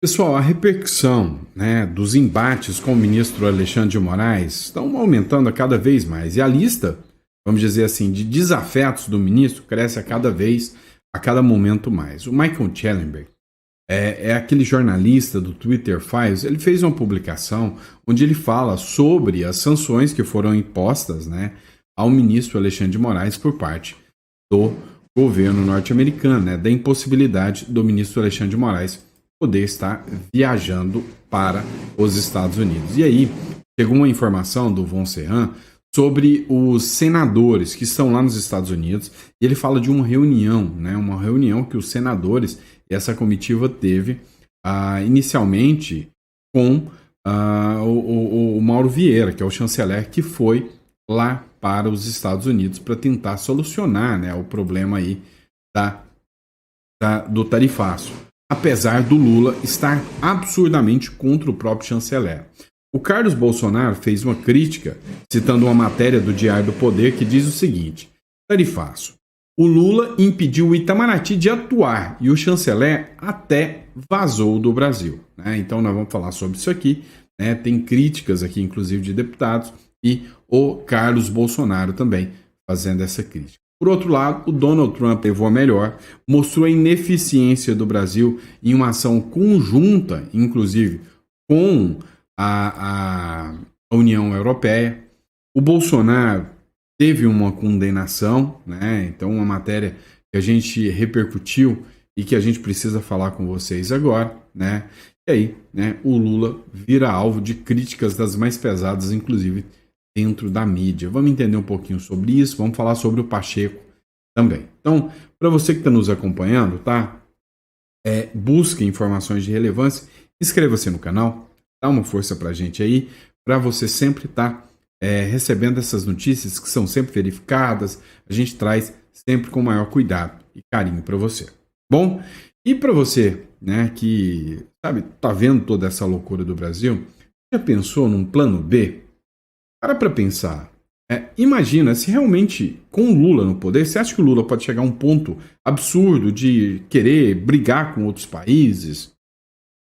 Pessoal, a repercussão, né, dos embates com o ministro Alexandre de Moraes estão aumentando a cada vez mais. E a lista, vamos dizer assim, de desafetos do ministro cresce a cada vez, a cada momento mais. O Michael Schellenberg é aquele jornalista do Twitter Files. Ele fez uma publicação onde ele fala sobre as sanções que foram impostas, né, ao ministro Alexandre de Moraes por parte do governo norte-americano, né, da impossibilidade do ministro Alexandre de Moraes poder estar viajando para os Estados Unidos. E aí, chegou uma informação do Von Serran sobre os senadores que estão lá nos Estados Unidos, e ele fala de uma reunião, né, uma reunião que os senadores e essa comitiva teve inicialmente com o Mauro Vieira, que é o chanceler, que foi lá para os Estados Unidos para tentar solucionar, né, o problema aí do tarifaço, apesar do Lula estar absurdamente contra o próprio chanceler. O Carlos Bolsonaro fez uma crítica, citando uma matéria do Diário do Poder que diz o seguinte: tarifaço. O Lula impediu o Itamaraty de atuar e o chanceler até vazou do Brasil. Né? Então nós vamos falar sobre isso aqui. Né? Tem críticas aqui, inclusive, de deputados, e o Carlos Bolsonaro também fazendo essa crítica. Por outro lado, o Donald Trump levou a melhor, mostrou a ineficiência do Brasil em uma ação conjunta, inclusive com a União Europeia. O Bolsonaro teve uma condenação, né? Então uma matéria que a gente repercutiu e que a gente precisa falar com vocês agora, né? E aí, né, o Lula vira alvo de críticas das mais pesadas, inclusive dentro da mídia. Vamos entender um pouquinho sobre isso, vamos falar sobre o Pacheco também. Então, para você que está nos acompanhando, tá? Busque informações de relevância, inscreva-se no canal, dá uma força para a gente aí, para você sempre estar recebendo essas notícias que são sempre verificadas, a gente traz sempre com maior cuidado e carinho para você. Bom, e para você, né, que sabe, tá vendo toda essa loucura do Brasil, já pensou num plano B? Para pensar. Imagina se realmente, com o Lula no poder, você acha que o Lula pode chegar a um ponto absurdo de querer brigar com outros países?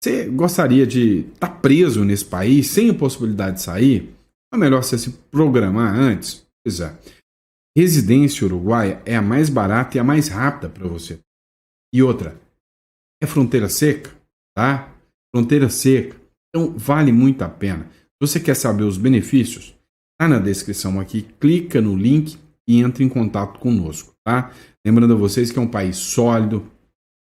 Você gostaria de estar preso nesse país sem a possibilidade de sair? É melhor você se programar antes? Pois é. Residência uruguaia é a mais barata e a mais rápida para você. E outra, é fronteira seca, tá? Fronteira seca. Então vale muito a pena. Se você quer saber os benefícios, tá na descrição aqui, clica no link e entra em contato conosco, tá? Lembrando a vocês que é um país sólido,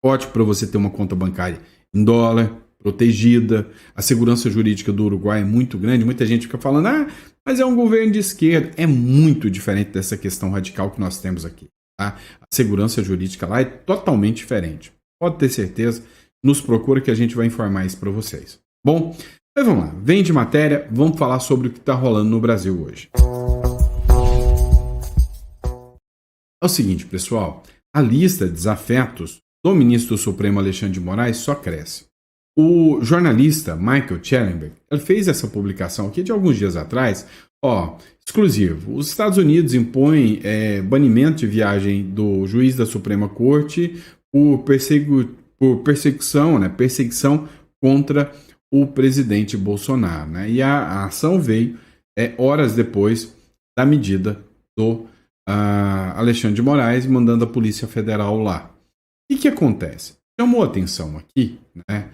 ótimo para você ter uma conta bancária em dólar, protegida. A segurança jurídica do Uruguai é muito grande. Muita gente fica falando, mas é um governo de esquerda. É muito diferente dessa questão radical que nós temos aqui, tá? A segurança jurídica lá é totalmente diferente. Pode ter certeza, nos procura que a gente vai informar isso para vocês. Bom, mas vamos lá, vem de matéria, vamos falar sobre o que está rolando no Brasil hoje. É o seguinte, pessoal, a lista de desafetos do ministro do Supremo Alexandre de Moraes só cresce. O jornalista Michael Schellenberg fez essa publicação aqui de alguns dias atrás, exclusivo. Os Estados Unidos impõem banimento de viagem do juiz da Suprema Corte por perseguição, né, perseguição contra o presidente Bolsonaro, né? E a ação veio horas depois da medida do Alexandre de Moraes mandando a Polícia Federal lá. E o que acontece? Chamou atenção aqui, né?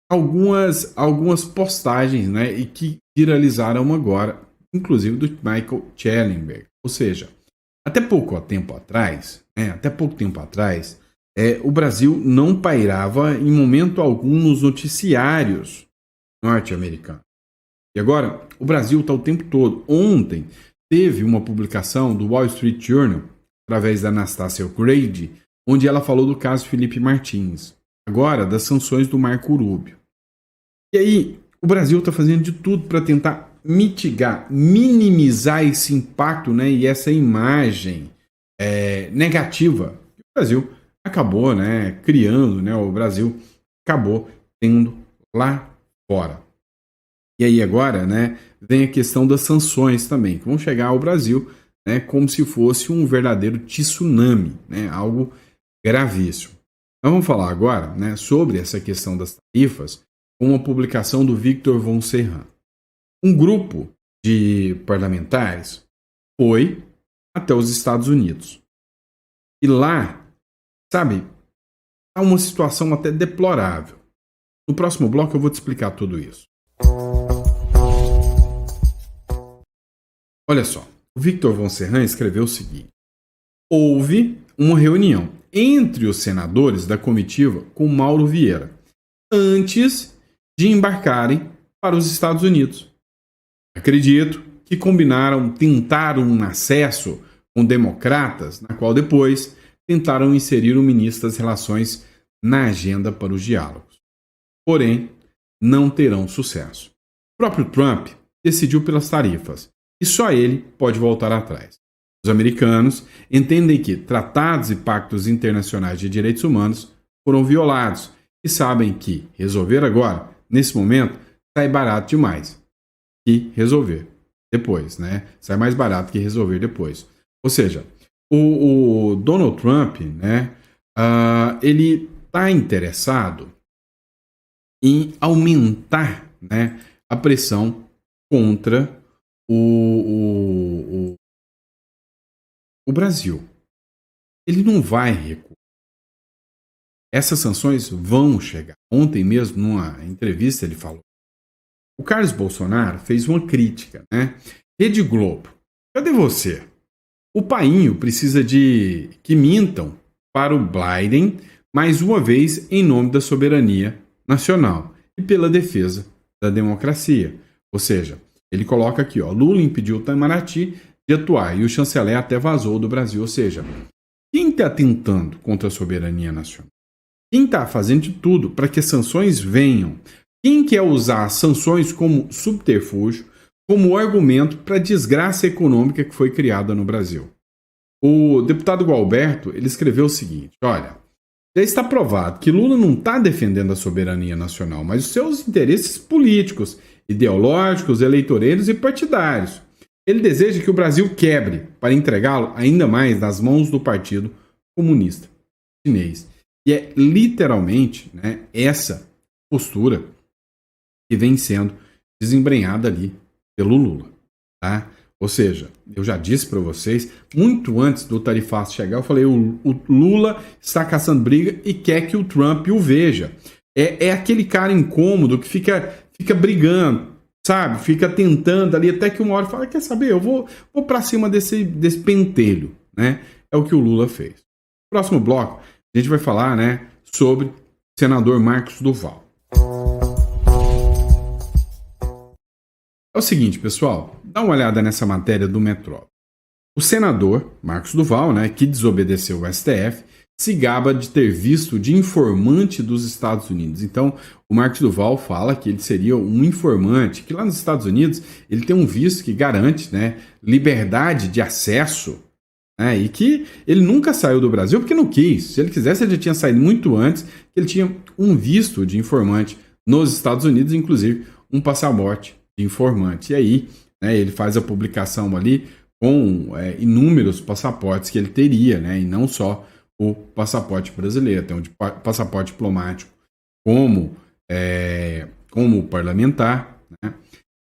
Algumas postagens, né? E que viralizaram agora, inclusive do Michael Schellenberg. Ou seja, até pouco tempo atrás, o Brasil não pairava em momento algum nos noticiários norte-americanos. E agora, o Brasil está o tempo todo. Ontem, teve uma publicação do Wall Street Journal, através da Anastasia Grady, onde ela falou do caso Felipe Martins. Agora, das sanções do Marco Rubio. E aí, o Brasil está fazendo de tudo para tentar mitigar, minimizar esse impacto, né, e essa imagem negativa que o Brasil acabou, né, criando, né, o Brasil acabou tendo lá fora. E aí agora, né, vem a questão das sanções também, que vão chegar ao Brasil, né, como se fosse um verdadeiro tsunami, né, algo gravíssimo. Nós vamos falar agora, né, sobre essa questão das tarifas com uma publicação do Victor von Serran. Um grupo de parlamentares foi até os Estados Unidos. E lá, sabe, há uma situação até deplorável. No próximo bloco eu vou te explicar tudo isso. Olha só, o Victor von Serran escreveu o seguinte: houve uma reunião entre os senadores da comitiva com Mauro Vieira antes de embarcarem para os Estados Unidos. Acredito que tentaram um acesso com democratas, na qual depois tentaram inserir o ministro das Relações na agenda para os diálogos. Porém, não terão sucesso. O próprio Trump decidiu pelas tarifas e só ele pode voltar atrás. Os americanos entendem que tratados e pactos internacionais de direitos humanos foram violados e sabem que resolver agora, nesse momento, sai barato demais que resolver depois, né? Sai mais barato que resolver depois. Ou seja, o Donald Trump, né, ele está interessado em aumentar, né, a pressão contra o Brasil. Ele não vai recuar. Essas sanções vão chegar. Ontem mesmo, numa entrevista, ele falou. O Carlos Bolsonaro fez uma crítica, né? Rede Globo, cadê você? O painho precisa de que mintam para o Biden mais uma vez em nome da soberania nacional e pela defesa da democracia. Ou seja, ele coloca aqui, ó, Lula impediu o Itamaraty de atuar e o chanceler até vazou do Brasil. Ou seja, quem está tentando contra a soberania nacional? Quem está fazendo de tudo para que as sanções venham? Quem quer usar as sanções como subterfúgio, como argumento para a desgraça econômica que foi criada no Brasil? O deputado Gualberto, ele escreveu o seguinte, olha, já está provado que Lula não está defendendo a soberania nacional, mas os seus interesses políticos, ideológicos, eleitoreiros e partidários. Ele deseja que o Brasil quebre para entregá-lo ainda mais nas mãos do Partido Comunista Chinês. E é literalmente, né, essa postura que vem sendo desembrenhada ali pelo Lula, tá? Ou seja, eu já disse para vocês, muito antes do tarifaço chegar, eu falei, o Lula está caçando briga e quer que o Trump o veja. É aquele cara incômodo que fica brigando, sabe? Fica tentando ali, até que uma hora fala, quer saber, eu vou para cima desse pentelho, né? É o que o Lula fez. No próximo bloco, a gente vai falar, né, sobre o senador Marcos Duval. É o seguinte, pessoal, dá uma olhada nessa matéria do Metrópole. O senador Marcos Duval, né, que desobedeceu o STF, se gaba de ter visto de informante dos Estados Unidos. Então, o Marcos Duval fala que ele seria um informante, que lá nos Estados Unidos ele tem um visto que garante, né, liberdade de acesso, né, e que ele nunca saiu do Brasil porque não quis. Se ele quisesse, ele já tinha saído muito antes, que ele tinha um visto de informante nos Estados Unidos, inclusive um passaporte de informante. E aí, né, ele faz a publicação ali com inúmeros passaportes que ele teria, né, e não só o passaporte brasileiro, tem um passaporte diplomático como parlamentar, né.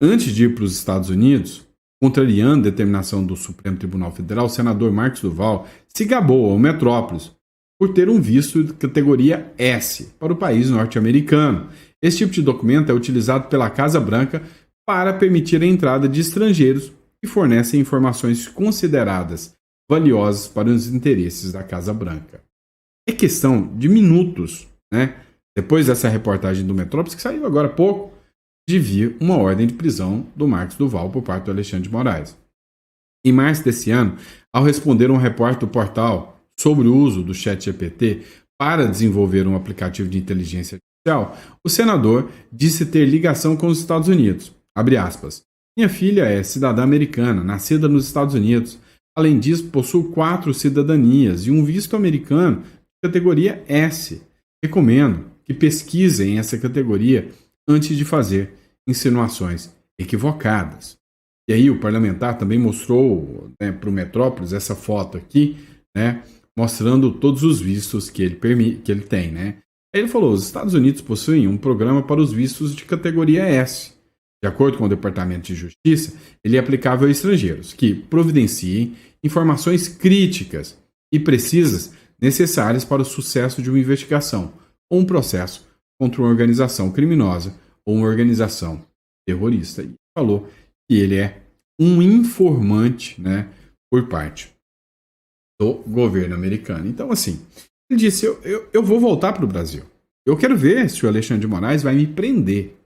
Antes de ir para os Estados Unidos, contrariando a determinação do Supremo Tribunal Federal, o senador Marcos Duval se gabou ao Metrópolis por ter um visto de categoria S para o país norte-americano. Esse tipo de documento é utilizado pela Casa Branca para permitir a entrada de estrangeiros que fornecem informações consideradas valiosas para os interesses da Casa Branca. É questão de minutos, né? Depois dessa reportagem do Metrópolis, que saiu agora há pouco, de vir uma ordem de prisão do Marcos Duval por parte do Alexandre de Moraes. Em março desse ano, ao responder um repórter do portal sobre o uso do ChatGPT para desenvolver um aplicativo de inteligência artificial, o senador disse ter ligação com os Estados Unidos. Abre aspas. Minha filha é cidadã americana, nascida nos Estados Unidos. Além disso, possui 4 cidadanias e um visto americano de categoria S. Recomendo que pesquisem essa categoria antes de fazer insinuações equivocadas. E aí o parlamentar também mostrou, né, para o Metrópolis essa foto aqui, né, mostrando todos os vistos que ele tem, né? Aí ele falou: os Estados Unidos possuem um programa para os vistos de categoria S. De acordo com o Departamento de Justiça, ele é aplicável a estrangeiros que providenciem informações críticas e precisas necessárias para o sucesso de uma investigação ou um processo contra uma organização criminosa ou uma organização terrorista. E falou que ele é um informante, né, por parte do governo americano. Então, assim, ele disse: eu vou voltar para o Brasil. Eu quero ver se o Alexandre de Moraes vai me prender.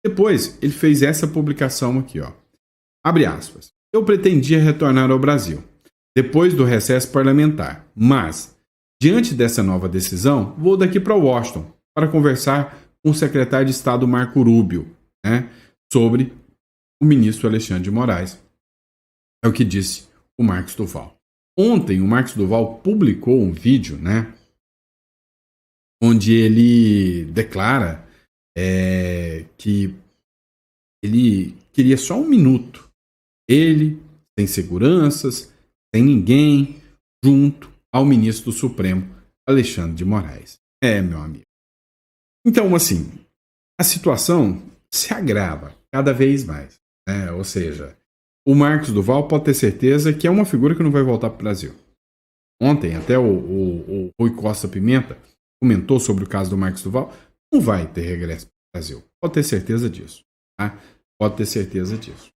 Depois, ele fez essa publicação aqui, ó. Abre aspas. Eu pretendia retornar ao Brasil depois do recesso parlamentar, mas, diante dessa nova decisão, vou daqui para Washington para conversar com o secretário de Estado Marco Rubio, né, sobre o ministro Alexandre de Moraes. É o que disse o Marcos Duval. Ontem, o Marcos Duval publicou um vídeo, né, onde ele declara que ele queria só um minuto. Ele, sem seguranças, sem ninguém, junto ao ministro do Supremo, Alexandre de Moraes. Meu amigo. Então, assim, a situação se agrava cada vez mais, né? Ou seja, o Marcos Duval pode ter certeza que é uma figura que não vai voltar para o Brasil. Ontem, até o Rui Costa Pimenta comentou sobre o caso do Marcos Duval. Não vai ter regresso para o Brasil. Pode ter certeza disso. Tá? Pode ter certeza disso.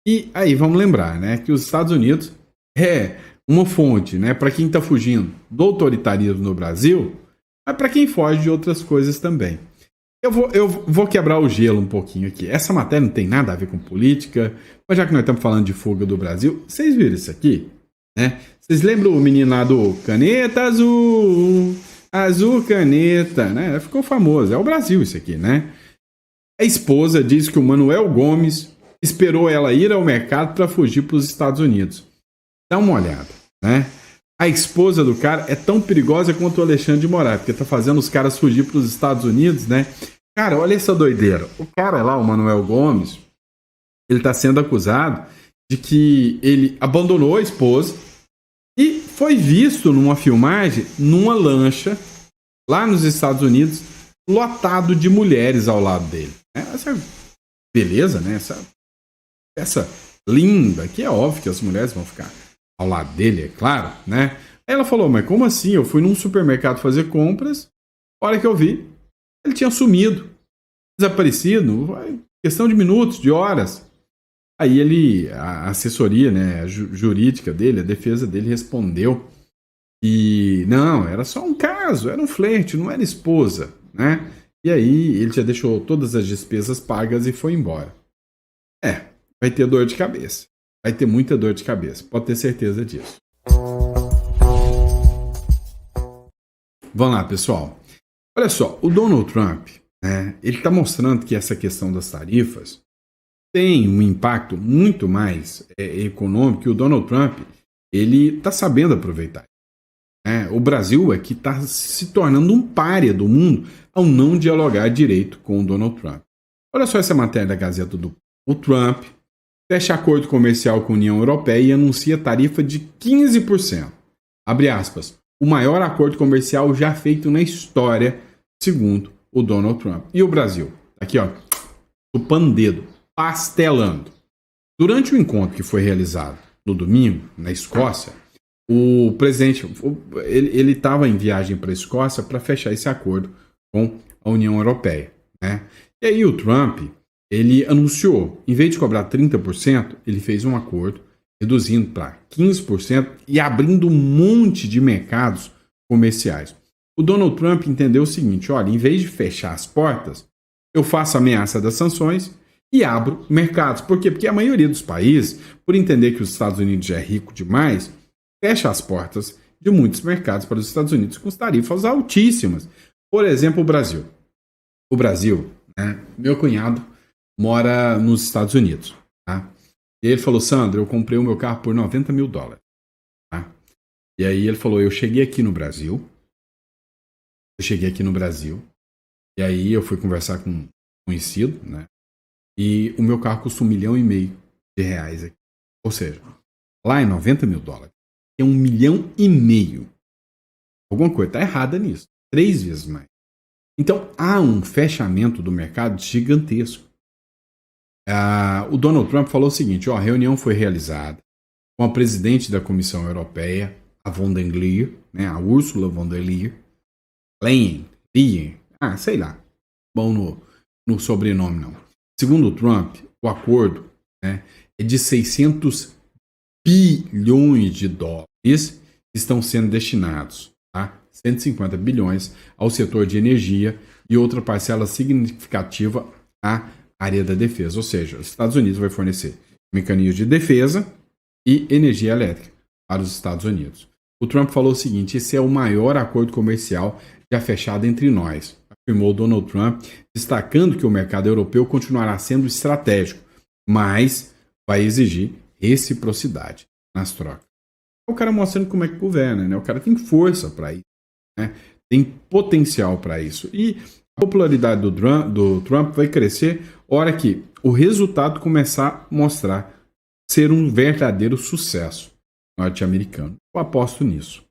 E aí vamos lembrar, né, que os Estados Unidos é uma fonte, né, para quem está fugindo do autoritarismo no Brasil, mas para quem foge de outras coisas também. Eu vou quebrar o gelo um pouquinho aqui. Essa matéria não tem nada a ver com política, mas já que nós estamos falando de fuga do Brasil, vocês viram isso aqui? Né? Vocês lembram o menino lá do Caneta Azul? Azul Caneta, né? Ficou famoso. É o Brasil isso aqui, né? A esposa diz que o Manuel Gomes esperou ela ir ao mercado para fugir para os Estados Unidos. Dá uma olhada, né? A esposa do cara é tão perigosa quanto o Alexandre de Moraes, porque tá fazendo os caras fugir para os Estados Unidos, né? Cara, olha essa doideira. O cara lá, o Manuel Gomes, ele tá sendo acusado de que ele abandonou a esposa e foi visto numa filmagem numa lancha lá nos Estados Unidos, lotado de mulheres ao lado dele. Essa beleza, né? Essa linda, que é óbvio que as mulheres vão ficar ao lado dele, é claro, né? Aí ela falou: mas como assim? Eu fui num supermercado fazer compras, a hora que eu vi, ele tinha sumido, desaparecido, questão de minutos, de horas. Aí a assessoria, né, jurídica dele, a defesa dele respondeu que não, era só um caso, era um flerte, não era esposa, né? E aí ele já deixou todas as despesas pagas e foi embora. Vai ter dor de cabeça. Vai ter muita dor de cabeça, pode ter certeza disso. Vamos lá, pessoal. Olha só, o Donald Trump, né, ele está mostrando que essa questão das tarifas tem um impacto muito mais econômico, que o Donald Trump ele está sabendo aproveitar. O Brasil é que está se tornando um pária do mundo ao não dialogar direito com o Donald Trump. Olha só essa matéria da Gazeta do o Trump fecha acordo comercial com a União Europeia e anuncia tarifa de 15%. Abre aspas. O maior acordo comercial já feito na história, segundo o Donald Trump. E o Brasil? Aqui, ó, chupando dedo, pastelando. Durante o encontro que foi realizado no domingo, na Escócia, o presidente ele estava em viagem para a Escócia para fechar esse acordo com a União Europeia, né? E aí o Trump ele anunciou, em vez de cobrar 30%, ele fez um acordo reduzindo para 15% e abrindo um monte de mercados comerciais. O Donald Trump entendeu o seguinte: olha, em vez de fechar as portas, eu faço a ameaça das sanções e abro mercados. Por quê? Porque a maioria dos países, por entender que os Estados Unidos já é rico demais, fecha as portas de muitos mercados para os Estados Unidos com tarifas altíssimas. Por exemplo, o Brasil. O Brasil, né? Meu cunhado mora nos Estados Unidos, tá? E ele falou: Sandro, eu comprei o meu carro por $90 mil, tá? E aí ele falou: eu cheguei aqui no Brasil, e aí eu fui conversar com um conhecido, né? E o meu carro custa $1,5 milhão aqui. Ou seja, lá é $90 mil, é $1,5 milhão. Alguma coisa está errada nisso. 3 vezes mais. Então, há um fechamento do mercado gigantesco. O Donald Trump falou o seguinte, a reunião foi realizada com a presidente da Comissão Europeia, a von der Leyen, né, a Ursula von der Leyen, sei lá, bom no sobrenome não. Segundo o Trump, o acordo, né, é de 600 bilhões de dólares que estão sendo destinados, tá? 150 bilhões ao setor de energia e outra parcela significativa à área da defesa. Ou seja, os Estados Unidos vai fornecer mecanismos de defesa e energia elétrica para os Estados Unidos. O Trump falou o seguinte, esse é o maior acordo comercial já fechado entre nós, afirmou Donald Trump, destacando que o mercado europeu continuará sendo estratégico, mas vai exigir reciprocidade nas trocas. O cara mostrando como é que governa, né? O cara tem força para isso, né? Tem potencial para isso. E a popularidade do Trump vai crescer a hora que o resultado começar a mostrar ser um verdadeiro sucesso norte-americano. Eu aposto nisso.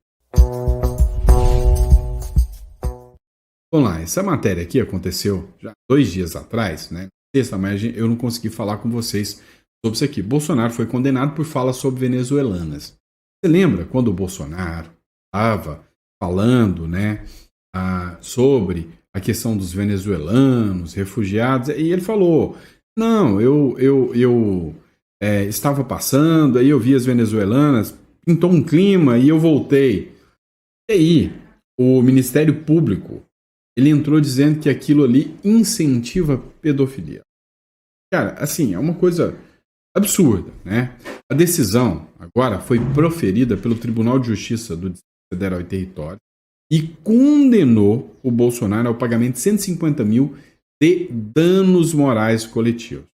Vamos lá, essa matéria aqui aconteceu já 2 dias atrás, né? Sexta, mas eu não consegui falar com vocês sobre isso aqui. Bolsonaro foi condenado por falas sobre venezuelanas. Você lembra quando o Bolsonaro estava falando, né, sobre a questão dos venezuelanos, refugiados, e ele falou, não, eu estava passando, aí eu vi as venezuelanas, pintou um clima e eu voltei. E aí, o Ministério Público, ele entrou dizendo que aquilo ali incentiva pedofilia. Cara, assim, é uma coisa absurda, né? A decisão agora foi proferida pelo Tribunal de Justiça do Distrito Federal e Território e condenou o Bolsonaro ao pagamento de 150 mil de danos morais coletivos.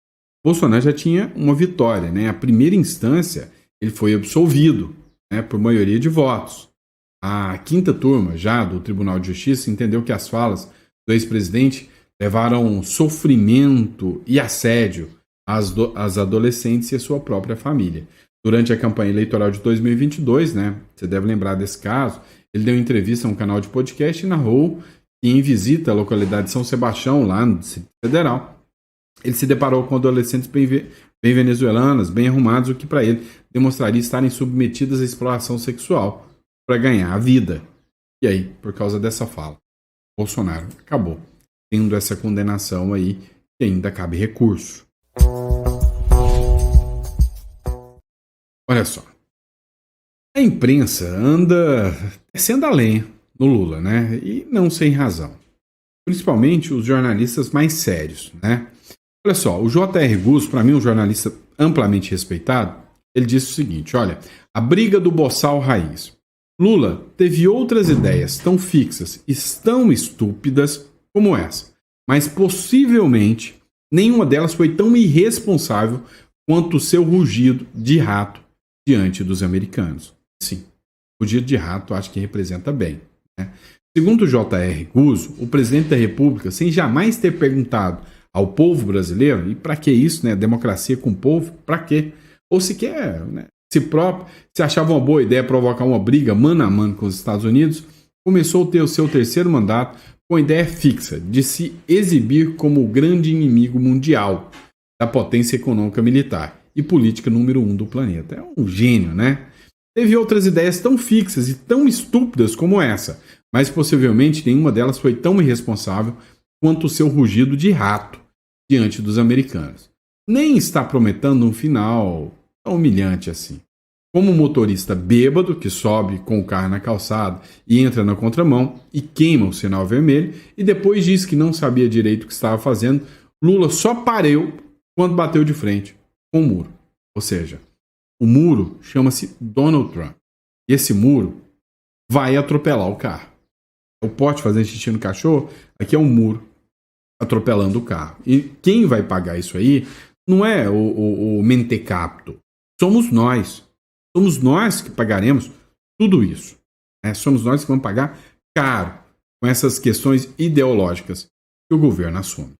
O Bolsonaro já tinha uma vitória, né? A primeira instância ele foi absolvido, né, por maioria de votos. A 5ª turma já do Tribunal de Justiça entendeu que as falas do ex-presidente levaram sofrimento e assédio às adolescentes e à sua própria família. Durante a campanha eleitoral de 2022, né, você deve lembrar desse caso, ele deu entrevista a um canal de podcast e narrou que em visita à localidade de São Sebastião, lá no Distrito Federal, ele se deparou com adolescentes bem venezuelanas, bem arrumadas, o que para ele demonstraria estarem submetidas à exploração sexual para ganhar a vida. E aí, por causa dessa fala, Bolsonaro acabou tendo essa condenação aí que ainda cabe recurso. Olha só. A imprensa anda descendo a lenha no Lula, né? E não sem razão. Principalmente os jornalistas mais sérios, né? Olha só, o J.R. Guzzo, para mim um jornalista amplamente respeitado, ele disse o seguinte, olha, a briga do boçal raiz. Lula teve outras ideias tão fixas e tão estúpidas como essa, mas possivelmente nenhuma delas foi tão irresponsável quanto o seu rugido de rato diante dos americanos. Sim, o rugido de rato acho que representa bem, né? Segundo o J.R. Guzzo, o presidente da República, sem jamais ter perguntado ao povo brasileiro, e para que isso, né? Democracia com o povo, para quê? Ou sequer, né? Se achava uma boa ideia provocar uma briga mano a mano com os Estados Unidos, começou a ter o seu 3º mandato com a ideia fixa de se exibir como o grande inimigo mundial da potência econômica, militar e política número 1 do planeta. É um gênio, né? Teve outras ideias tão fixas e tão estúpidas como essa, mas possivelmente nenhuma delas foi tão irresponsável quanto o seu rugido de rato diante dos americanos. Nem está prometendo um final tão humilhante assim. Como um motorista bêbado que sobe com o carro na calçada e entra na contramão e queima o sinal vermelho e depois diz que não sabia direito o que estava fazendo, Lula só parou quando bateu de frente com o muro. Ou seja, o muro chama-se Donald Trump. E esse muro vai atropelar o carro. O pote fazendo xixi no cachorro, aqui é um muro atropelando o carro. E quem vai pagar isso aí não é o mentecapto. Somos nós. Somos nós que pagaremos tudo isso. Né? Somos nós que vamos pagar caro com essas questões ideológicas que o governo assume.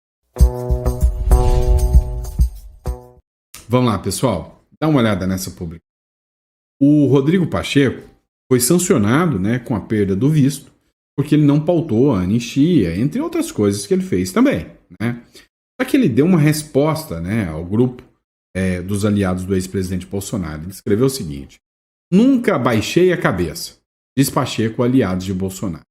Vamos lá, pessoal. Dá uma olhada nessa publicação. O Rodrigo Pacheco, foi sancionado, né, com a perda do visto, porque ele não pautou a anistia, entre outras coisas que ele fez também, né? Só que ele deu uma resposta, né, ao grupo dos aliados do ex-presidente Bolsonaro. Ele escreveu o seguinte: nunca baixei a cabeça, diz Pacheco, aliados de Bolsonaro.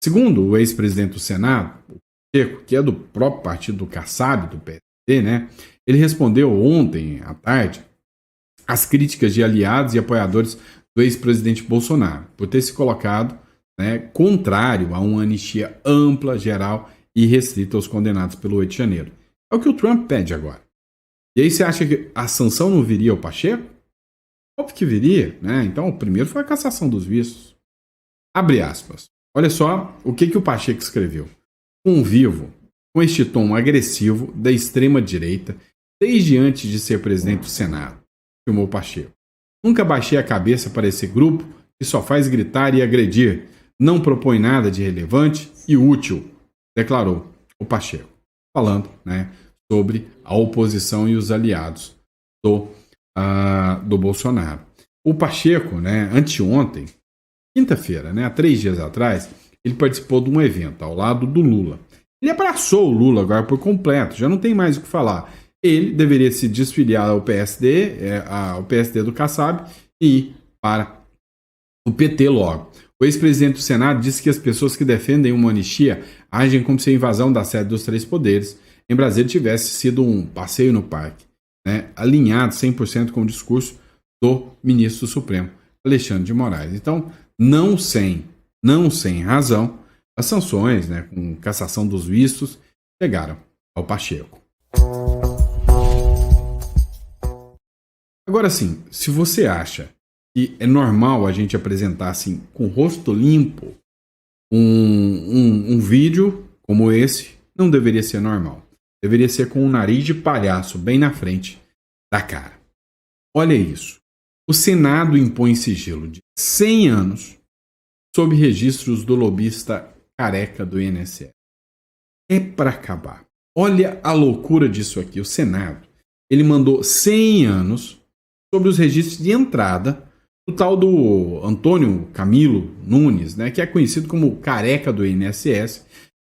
Segundo o ex-presidente do Senado, o Pacheco, que é do próprio partido do Kassab, do PSD, né, ele respondeu ontem à tarde às críticas de aliados e apoiadores do ex-presidente Bolsonaro, por ter se colocado, né, contrário a uma anistia ampla, geral e restrita aos condenados pelo 8 de janeiro. É o que o Trump pede agora. E aí você acha que a sanção não viria ao Pacheco? Óbvio que viria, né? Então o primeiro foi a cassação dos vistos. Abre aspas. Olha só o que o Pacheco escreveu. Convivo com este tom agressivo da extrema-direita desde antes de ser presidente do Senado, afirmou Pacheco. Nunca baixei a cabeça para esse grupo que só faz gritar e agredir, não propõe nada de relevante e útil, declarou o Pacheco, falando, né, sobre a oposição e os aliados do Bolsonaro. O Pacheco, né, anteontem, quinta-feira, né, há 3 dias atrás, ele participou de um evento ao lado do Lula. Ele abraçou o Lula agora por completo, já não tem mais o que falar. Ele deveria se desfiliar ao PSD do Kassab e ir para o PT logo. O ex-presidente do Senado disse que as pessoas que defendem uma anistia agem como se a invasão da sede dos 3 poderes em Brasília tivesse sido um passeio no parque, né, alinhado 100% com o discurso do ministro do Supremo, Alexandre de Moraes. Então, não sem razão, as sanções, né, com cassação dos vistos, chegaram ao Pacheco. Agora sim, se você acha que é normal a gente apresentar assim, com o rosto limpo, um vídeo como esse, não deveria ser normal. Deveria ser com o nariz de palhaço bem na frente da cara. Olha isso. O Senado impõe sigilo de 100 anos sob registros do lobista careca do INSS. É para acabar. Olha a loucura disso aqui. O Senado, ele mandou 100 anos sobre os registros de entrada do tal do Antônio Camilo Nunes, né, que é conhecido como careca do INSS,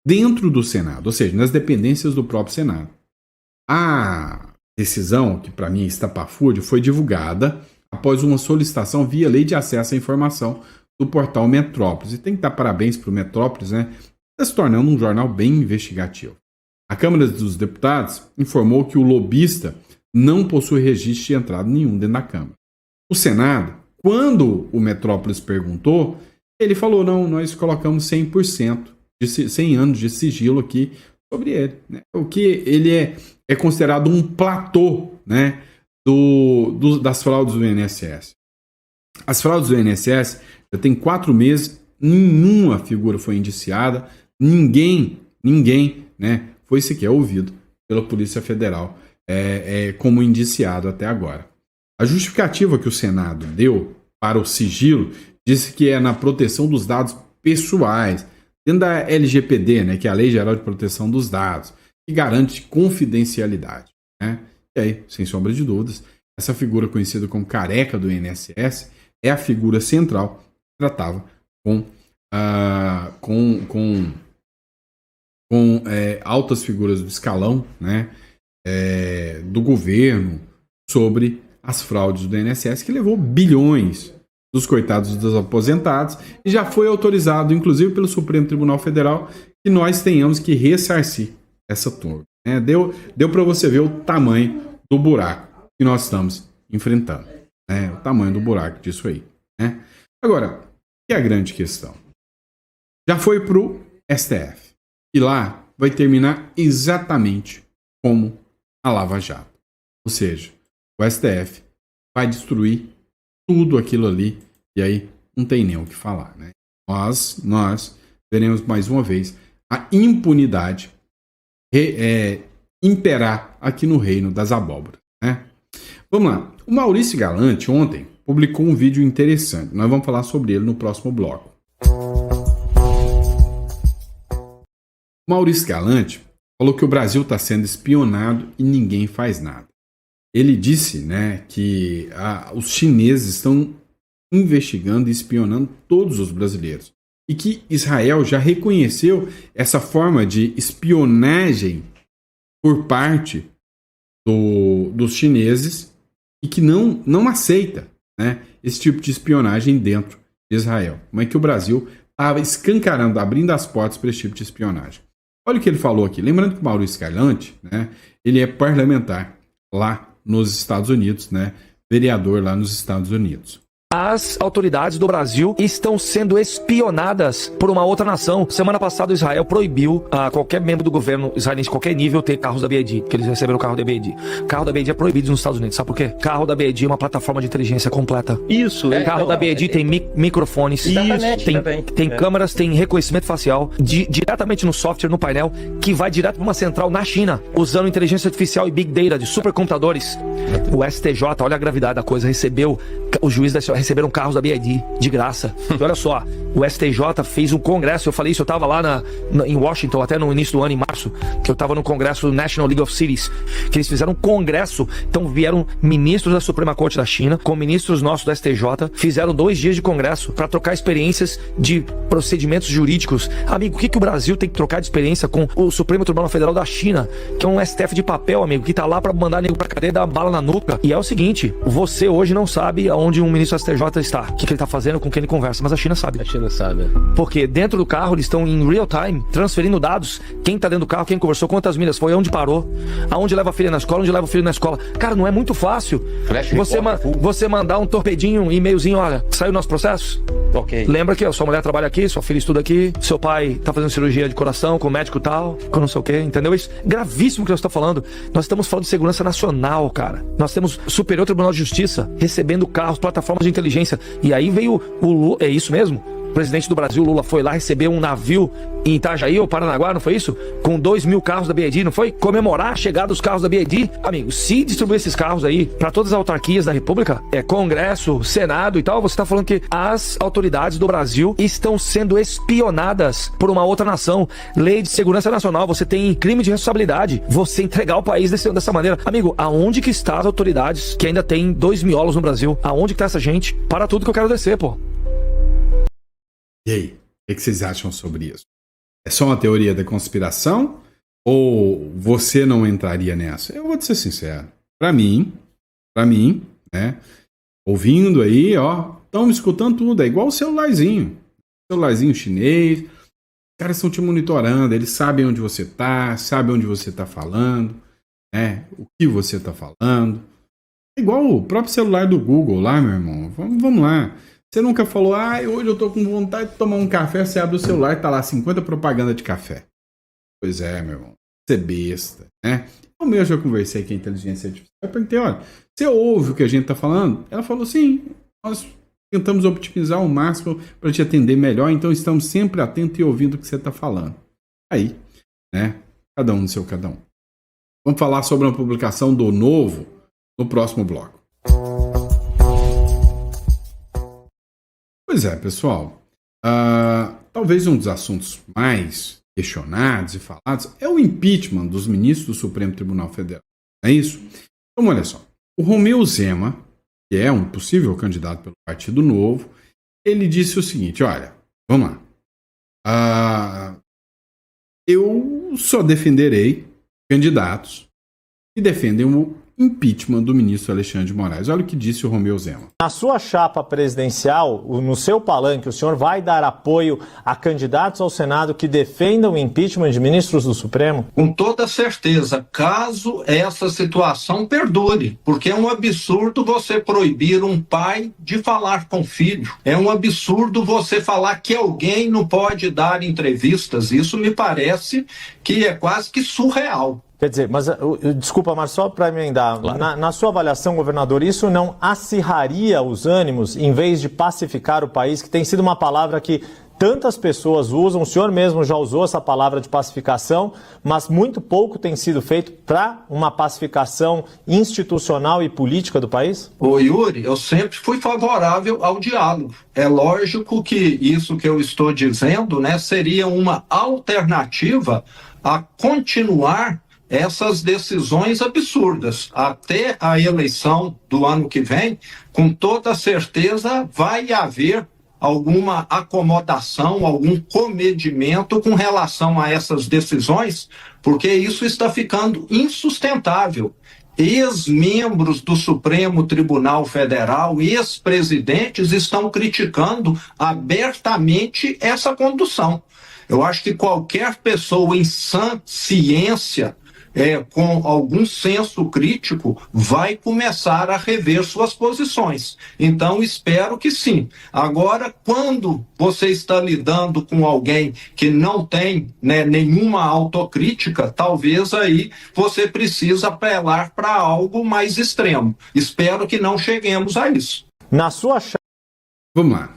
dentro do Senado, ou seja, nas dependências do próprio Senado. A decisão, que para mim é estapafúrdia, foi divulgada após uma solicitação via Lei de Acesso à Informação do portal Metrópolis. E tem que dar parabéns para o Metrópolis, né? Está se tornando um jornal bem investigativo. A Câmara dos Deputados informou que o lobista não possui registro de entrada nenhum dentro da Câmara. O Senado, quando o Metrópolis perguntou, ele falou, não, nós colocamos 100%, 100 anos de sigilo aqui sobre ele. Né? O que ele é considerado um platô, né, das fraudes do INSS. As fraudes do INSS já tem 4 meses, nenhuma figura foi indiciada, ninguém, né, foi sequer ouvido pela Polícia Federal como indiciado até agora. A justificativa que o Senado deu para o sigilo disse que é na proteção dos dados pessoais, dentro da LGPD, né, que é a Lei Geral de Proteção dos Dados, que garante confidencialidade. Né? E aí, sem sombra de dúvidas, essa figura conhecida como careca do INSS é a figura central que tratava com altas figuras do escalão, né, do governo sobre as fraudes do INSS, que levou bilhões dos coitados dos aposentados, e já foi autorizado, inclusive pelo Supremo Tribunal Federal, que nós tenhamos que ressarcir essa turma. Né? Deu para você ver o tamanho do buraco que nós estamos enfrentando. Né? O tamanho do buraco disso aí. Né? Agora, que é a grande questão? Já foi para o STF. E lá vai terminar exatamente como a Lava Jato. Ou seja, o STF vai destruir tudo aquilo ali e aí não tem nem o que falar. Né? Nós veremos mais uma vez a impunidade imperar aqui no reino das abóboras. Né? Vamos lá. O Maurício Galante ontem publicou um vídeo interessante. Nós vamos falar sobre ele no próximo bloco. O Maurício Galante falou que o Brasil está sendo espionado e ninguém faz nada. Ele disse, né, que os chineses estão investigando e espionando todos os brasileiros. E que Israel já reconheceu essa forma de espionagem por parte dos chineses e que não aceita, né, esse tipo de espionagem dentro de Israel. Como é que o Brasil estava escancarando, abrindo as portas para esse tipo de espionagem. Olha o que ele falou aqui. Lembrando que o Maurício Escarlante, né, ele é parlamentar lá nos Estados Unidos, né, vereador lá nos Estados Unidos. As autoridades do Brasil estão sendo espionadas por uma outra nação. Semana passada, Israel proibiu a qualquer membro do governo israelense, qualquer nível, ter carros da BYD, porque eles receberam o carro da BYD. Carro da BYD é proibido nos Estados Unidos, sabe por quê? Carro da BYD é uma plataforma de inteligência completa. Isso. Carro da BYD tem microfones, tem câmeras, tem reconhecimento facial, diretamente no software, no painel, que vai direto para uma central na China, usando inteligência artificial e Big Data de supercomputadores. O STJ, olha a gravidade da coisa, os juízes receberam carros da BYD de graça. E olha só, o STJ fez um congresso, eu falei isso, eu tava lá em Washington, até no início do ano, em março, que eu tava no congresso National League of Cities, que eles fizeram um congresso, então vieram ministros da Suprema Corte da China, com ministros nossos do STJ, fizeram 2 dias de congresso para trocar experiências de procedimentos jurídicos. Amigo, o que o Brasil tem que trocar de experiência com o Supremo Tribunal Federal da China, que é um STF de papel, amigo, que tá lá para mandar nego pra cadeia e dar bala na nuca. E é o seguinte, você hoje não sabe aonde um ministro do STJ está, o que ele tá fazendo, com quem ele conversa, mas a China sabe. A China sabe. Porque dentro do carro eles estão em real time, transferindo dados, quem tá dentro do carro, quem conversou, quantas milhas foi, onde parou, aonde leva a filha na escola, onde leva o filho na escola. Cara, não é muito fácil você mandar um torpedinho, um e-mailzinho, olha, saiu o nosso processo? Ok. Lembra que a sua mulher trabalha aqui, sua filha estuda aqui, seu pai tá fazendo cirurgia de coração com o médico tal, com não sei o que, entendeu? Isso é gravíssimo que nós estamos falando. Nós estamos falando de segurança nacional, cara. Nós temos Superior Tribunal de Justiça recebendo carros, plataformas de inteligência. E aí veio o Lula, é isso mesmo? O presidente do Brasil, Lula, foi lá receber um navio em Itajaí ou Paranaguá, não foi isso? Com 2.000 carros da BYD, não foi? Comemorar a chegada dos carros da BYD. Amigo, se distribuir esses carros aí para todas as autarquias da República, Congresso, Senado e tal, você tá falando que as autoridades do Brasil estão sendo espionadas por uma outra nação. Lei de segurança nacional, você tem crime de responsabilidade. Você entregar o país dessa maneira. Amigo, aonde que estão as autoridades que ainda tem 2 miolos no Brasil? Aonde que tá essa gente? Para tudo que eu quero descer, pô. E aí, o que vocês acham sobre isso? É só uma teoria da conspiração? Ou você não entraria nessa? Eu vou te ser sincero. Pra mim, né? Ouvindo aí, ó, estão me escutando tudo. É igual o celularzinho. Celularzinho chinês. Os caras estão te monitorando. Eles sabem onde você tá, sabem onde você tá falando, né? O que você tá falando. É igual o próprio celular do Google lá, meu irmão. Vamos lá. Você nunca falou, hoje eu tô com vontade de tomar um café, você abre o celular e tá lá 50 propaganda de café. Pois é, meu irmão. Você é besta, né? Eu mesmo já conversei com a inteligência artificial. Eu perguntei, olha, você ouve o que a gente tá falando? Ela falou, sim, nós tentamos optimizar ao máximo para te atender melhor, então estamos sempre atentos e ouvindo o que você tá falando. Aí, né? Cada um no seu cada um. Vamos falar sobre uma publicação do Novo no próximo bloco. Pois é, pessoal, talvez um dos assuntos mais questionados e falados é o impeachment dos ministros do Supremo Tribunal Federal, não é isso? Então, olha só, o Romeu Zema, que é um possível candidato pelo Partido Novo, ele disse o seguinte, olha, vamos lá, eu só defenderei candidatos que defendem o impeachment do ministro Alexandre de Moraes. Olha o que disse o Romeu Zema. Na sua chapa presidencial, no seu palanque, o senhor vai dar apoio a candidatos ao Senado que defendam o impeachment de ministros do Supremo? Com toda certeza, caso essa situação perdure, porque é um absurdo você proibir um pai de falar com o filho. É um absurdo você falar que alguém não pode dar entrevistas. Isso me parece que é quase que surreal. Quer dizer, mas desculpa, mas só para emendar, claro. Na sua avaliação, governador, isso não acirraria os ânimos em vez de pacificar o país, que tem sido uma palavra que tantas pessoas usam, o senhor mesmo já usou essa palavra de pacificação, mas muito pouco tem sido feito para uma pacificação institucional e política do país? Ô Yuri, eu sempre fui favorável ao diálogo. É lógico que isso que eu estou dizendo, né, seria uma alternativa a continuar essas decisões absurdas. Até a eleição do ano que vem, com toda certeza vai haver alguma acomodação, algum comedimento com relação a essas decisões, porque isso está ficando insustentável. Ex-membros do Supremo Tribunal Federal, ex-presidentes, estão criticando abertamente essa condução. Eu acho que qualquer pessoa em sã ciência, com algum senso crítico, vai começar a rever suas posições. Então, espero que sim. Agora, quando você está lidando com alguém que não tem, né, nenhuma autocrítica, talvez aí você precisa apelar para algo mais extremo. Espero que não cheguemos a isso. Na sua Vamos lá.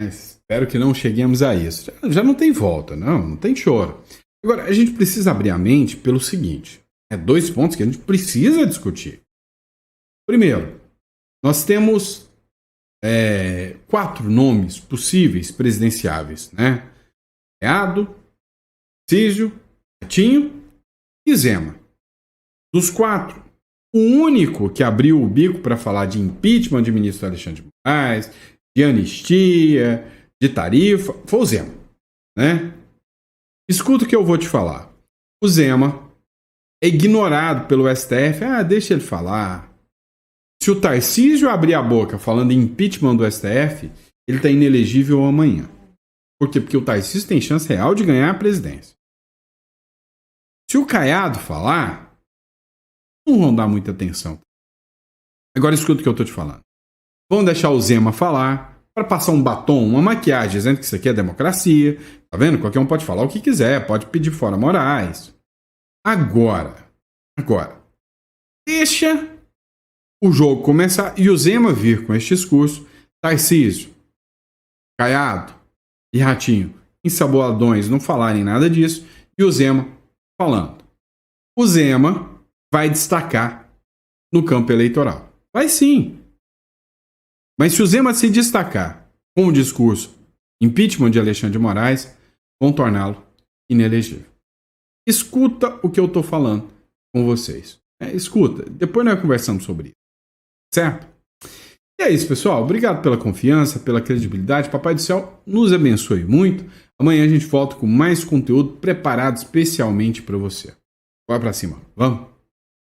Espero que não cheguemos a isso. Já não tem volta, não tem choro. Agora, a gente precisa abrir a mente pelo seguinte. 2 pontos que a gente precisa discutir. Primeiro, nós temos 4 nomes possíveis presidenciáveis, né? Caiado, Tarcísio, Ratinho e Zema. Dos 4, o único que abriu o bico para falar de impeachment de ministro Alexandre de Moraes, de anistia, de tarifa, foi o Zema, né? Escuta o que eu vou te falar. O Zema é ignorado pelo STF. Deixa ele falar. Se o Tarcísio abrir a boca falando em impeachment do STF, ele está inelegível amanhã. Por quê? Porque o Tarcísio tem chance real de ganhar a presidência. Se o Caiado falar, não vão dar muita atenção. Agora escuta o que eu estou te falando. Vão deixar o Zema falar para passar um batom, uma maquiagem, dizendo que isso aqui é democracia. Tá vendo? Qualquer um pode falar o que quiser, pode pedir fora Moraes. Agora, deixa o jogo começar e o Zema vir com este discurso. Tarcísio, Caiado e Ratinho, ensaboadões, não falarem nada disso, e o Zema falando. O Zema vai destacar no campo eleitoral. Vai sim. Mas se o Zema se destacar com o discurso impeachment de Alexandre de Moraes, vão torná-lo inelegível. Escuta o que eu estou falando com vocês. Escuta, depois nós conversamos sobre isso. Certo? E é isso, pessoal. Obrigado pela confiança, pela credibilidade. Papai do Céu nos abençoe muito. Amanhã a gente volta com mais conteúdo preparado especialmente para você. Vai para cima. Vamos?